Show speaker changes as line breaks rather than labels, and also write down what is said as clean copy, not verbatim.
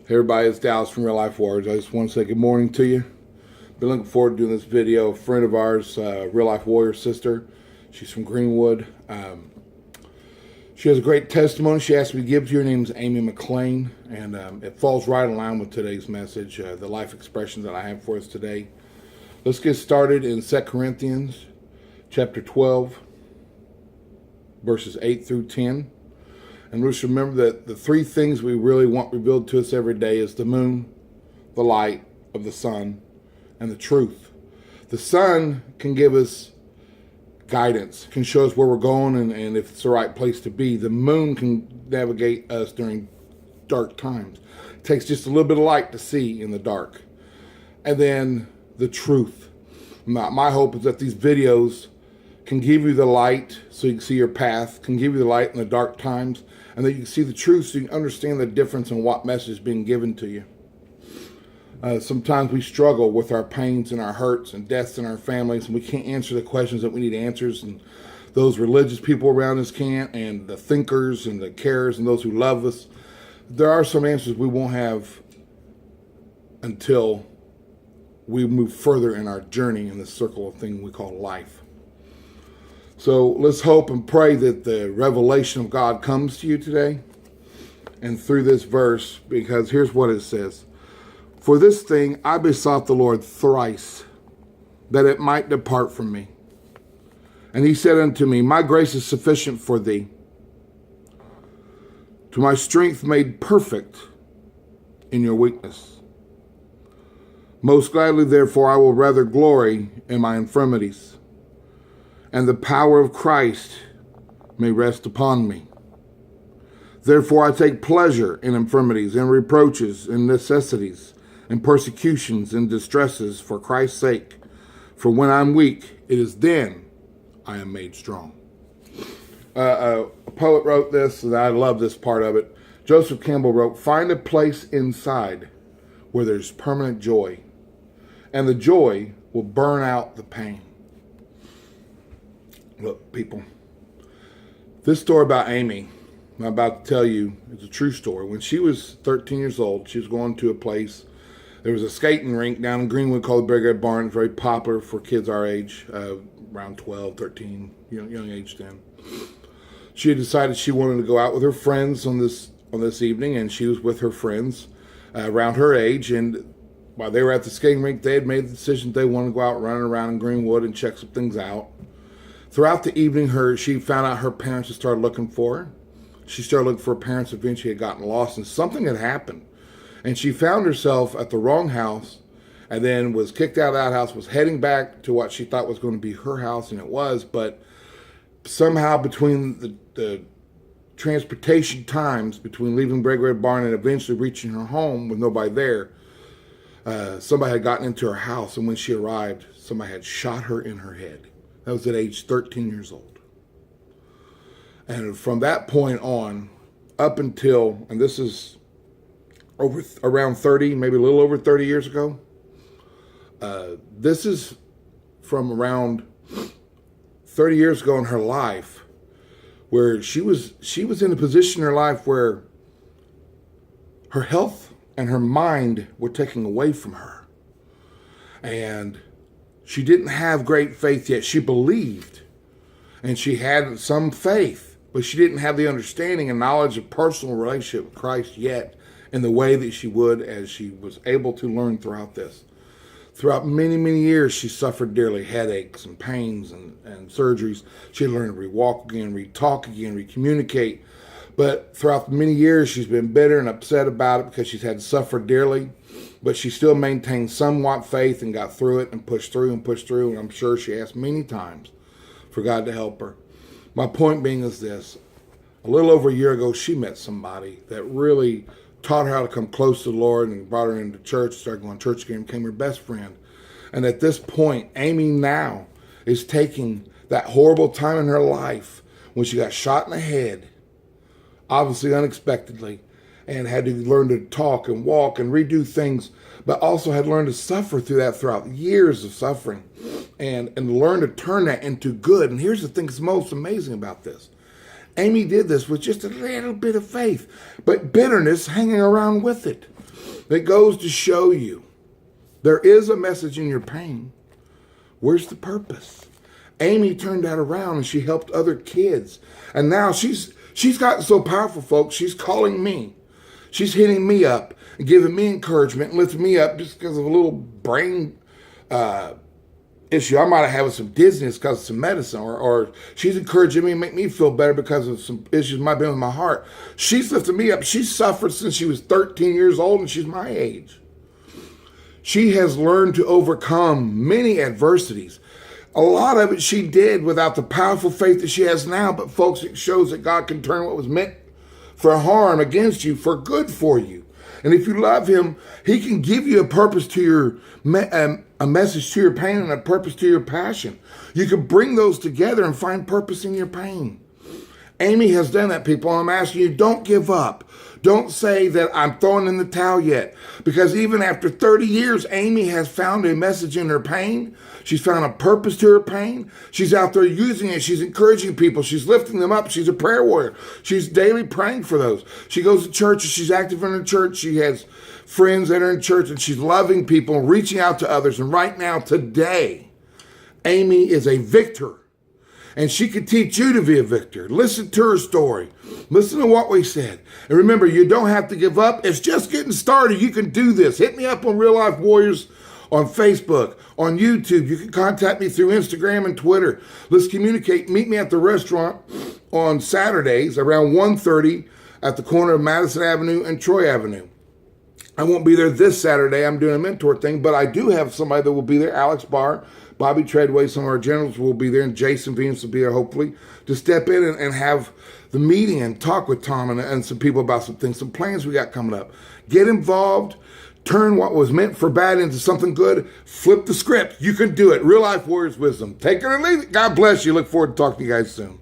Hey everybody, it's Dallas from Real Life Warriors. I just want to say good morning to you. Been looking forward to doing this video. A friend of ours, Real Life Warrior sister, she's from Greenwood. She has a great testimony she asked me to give to you. Her name is Amy McLean, and it falls right in line with today's message, the life expressions that I have for us today. Let's get started in 2 Corinthians chapter 12, verses 8 through 10. And let's remember that the three things we really want revealed to us every day is the moon, the light of the sun, and the truth. The sun can give us guidance, can show us where we're going and if it's the right place to be. The moon can navigate us during dark times. It takes just a little bit of light to see in the dark. And then the truth. My hope is that these videos can give you the light so you can see your path, can give you the light in the dark times, and that you can see the truth so you can understand the difference in what message is being given to you. Sometimes we struggle with our pains and our hurts and deaths in our families, and we can't answer the questions that we need answers, and those religious people around us can't, and the thinkers and the carers and those who love us. There are some answers we won't have until we move further in our journey in this circle of thing we call life. So let's hope and pray that the revelation of God comes to you today and through this verse, because here's what it says. For this thing I besought the Lord thrice, that it might depart from me. And he said unto me, my grace is sufficient for thee, to my strength made perfect in your weakness. Most gladly, therefore, I will rather glory in my infirmities, and the power of Christ may rest upon me. Therefore I take pleasure in infirmities, and reproaches, and necessities, and persecutions, and distresses for Christ's sake. For when I'm weak, it is then I am made strong. A poet wrote this, and I love this part of it. Joseph Campbell wrote, find a place inside where there's permanent joy, and the joy will burn out the pain. Look, people, this story about Amy I'm about to tell you is a true story. When she was 13 years old, she was going to a place. There was a skating rink down in Greenwood called the Brigade Barn. Very popular for kids our age, around 12, 13, young age then. She had decided she wanted to go out with her friends on this evening, and she was with her friends around her age. And while they were at the skating rink, they had made the decision they wanted to go out running around in Greenwood and check some things out. Throughout the evening, she found out her parents had started looking for her. She started looking for her parents. Eventually had gotten lost, and something had happened. And she found herself at the wrong house, and then was kicked out of that house, was heading back to what she thought was going to be her house, and it was. But somehow between the transportation times, between leaving Brigade Barn and eventually reaching her home with nobody there, somebody had gotten into her house, and when she arrived, somebody had shot her in her head. That was at age 13 years old. And from that point on, up until, and this is around 30, maybe a little over 30 years ago, this is from around 30 years ago in her life, where she was in a position in her life where her health and her mind were taken away from her. And she didn't have great faith yet. She believed, and she had some faith, but she didn't have the understanding and knowledge of personal relationship with Christ yet in the way that she would as she was able to learn throughout this. Throughout many, many years, she suffered dearly, headaches and pains and surgeries. She had learned to re-walk again, re-talk again, re-communicate. But throughout many years, she's been bitter and upset about it because she's had to suffer dearly. But she still maintained somewhat faith and got through it and pushed through and pushed through. And I'm sure she asked many times for God to help her. My point being is this. A little over a year ago, she met somebody that really taught her how to come close to the Lord and brought her into church, started going to church again, became her best friend. And at this point, Amy now is taking that horrible time in her life when she got shot in the head, obviously unexpectedly, and had to learn to talk and walk and redo things, but also had learned to suffer through that throughout years of suffering and learn to turn that into good. And here's the thing that's most amazing about this. Amy did this with just a little bit of faith, but bitterness hanging around with it. It goes to show you there is a message in your pain. Where's the purpose? Amy turned that around and she helped other kids. And now she's gotten so powerful, folks. She's calling me. She's hitting me up and giving me encouragement and lifting me up just because of a little brain issue. I might have had with some dizziness because of some medicine, or she's encouraging me and make me feel better because of some issues might be with my heart. She's lifting me up. She's suffered since she was 13 years old and she's my age. She has learned to overcome many adversities. A lot of it she did without the powerful faith that she has now, but folks, it shows that God can turn what was meant for harm against you for good for you. And if you love him, he can give you a purpose to your, a message to your pain and a purpose to your passion. You can bring those together and find purpose in your pain. Amy has done that, people. I'm asking you, don't give up. Don't say that I'm throwing in the towel yet. Because even after 30 years, Amy has found a message in her pain. She's found a purpose to her pain. She's out there using it. She's encouraging people. She's lifting them up. She's a prayer warrior. She's daily praying for those. She goes to church and she's active in her church. She has friends that are in church and she's loving people, reaching out to others. And right now, today, Amy is a victor. And she could teach you to be a victor. Listen to her story. Listen to what we said. And remember, you don't have to give up. It's just getting started. You can do this. Hit me up on Real Life Warriors on Facebook, on YouTube. You can contact me through Instagram and Twitter. Let's communicate. Meet me at the restaurant on Saturdays around 1:30 at the corner of Madison Avenue and Troy Avenue. I won't be there this Saturday. I'm doing a mentor thing, but I do have somebody that will be there. Alex Barr, Bobby Treadway, some of our generals will be there, and Jason Venus will be there, hopefully, to step in and have the meeting and talk with Tom and some people about some things, some plans we got coming up. Get involved. Turn what was meant for bad into something good. Flip the script. You can do it. Real Life Warriors Wisdom. Take it or leave it. God bless you. Look forward to talking to you guys soon.